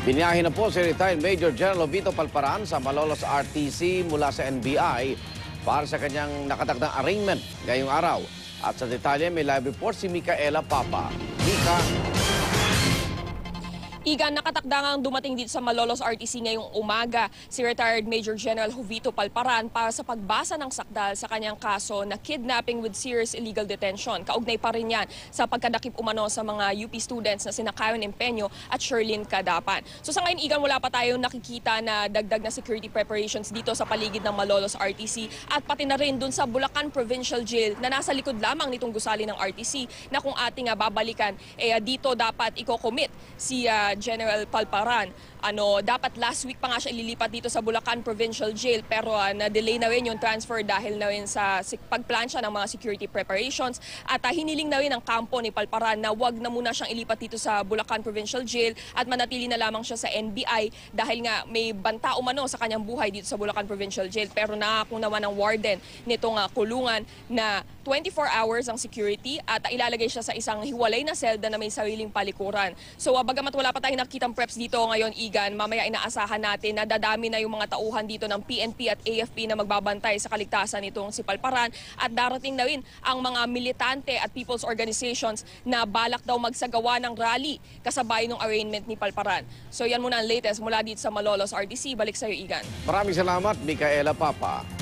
Biniyahin na po si retired Major General Vito Palparan sa Malolos RTC mula sa NBI para sa kanyang nakatakdang arraignment ngayong araw. At sa detalye may live report si Micaela Papa. Mika. Igan, nakatakdangang dumating dito sa Malolos RTC ngayong umaga si retired Major General Jovito Palparan para sa pagbasa ng sakdal sa kanyang kaso na kidnapping with serious illegal detention. Kaugnay pa rin yan sa pagkadakip umano sa mga UP students na sina Cayon Empeño at Sherlyn Cadapan. So sa ngayon, Igan, wala pa tayong nakikita na dagdag na security preparations dito sa paligid ng Malolos RTC at pati na rin dun sa Bulacan Provincial Jail na nasa likod lamang nitong gusali ng RTC na kung ating babalikan, dito dapat i-commit si General Palparan. Dapat last week pa nga siya ililipat dito sa Bulacan Provincial Jail pero na-delay na rin yung transfer dahil na rin sa pagplansya ng mga security preparations at hiniling na rin ng kampo ni Palparan na wag na muna siyang ilipat dito sa Bulacan Provincial Jail at manatili na lamang siya sa NBI dahil nga may banta umano sa kanyang buhay dito sa Bulacan Provincial Jail pero nakakong naman ng warden nitong kulungan na 24 hours ang security at ilalagay siya sa isang hiwalay na selda na may sariling palikuran. So bagamat wala pa tayong nakitang preps dito ngayon, Igan, mamaya inaasahan natin na dadami na yung mga tauhan dito ng PNP at AFP na magbabantay sa kaligtasan nitong si Palparan at darating na rin ang mga militante at people's organizations na balak daw magsagawa ng rally kasabay ng arraignment ni Palparan. So yan muna ang latest mula dito sa Malolos RTC. Balik sa iyo, Igan. Maraming salamat, Micaela Papa.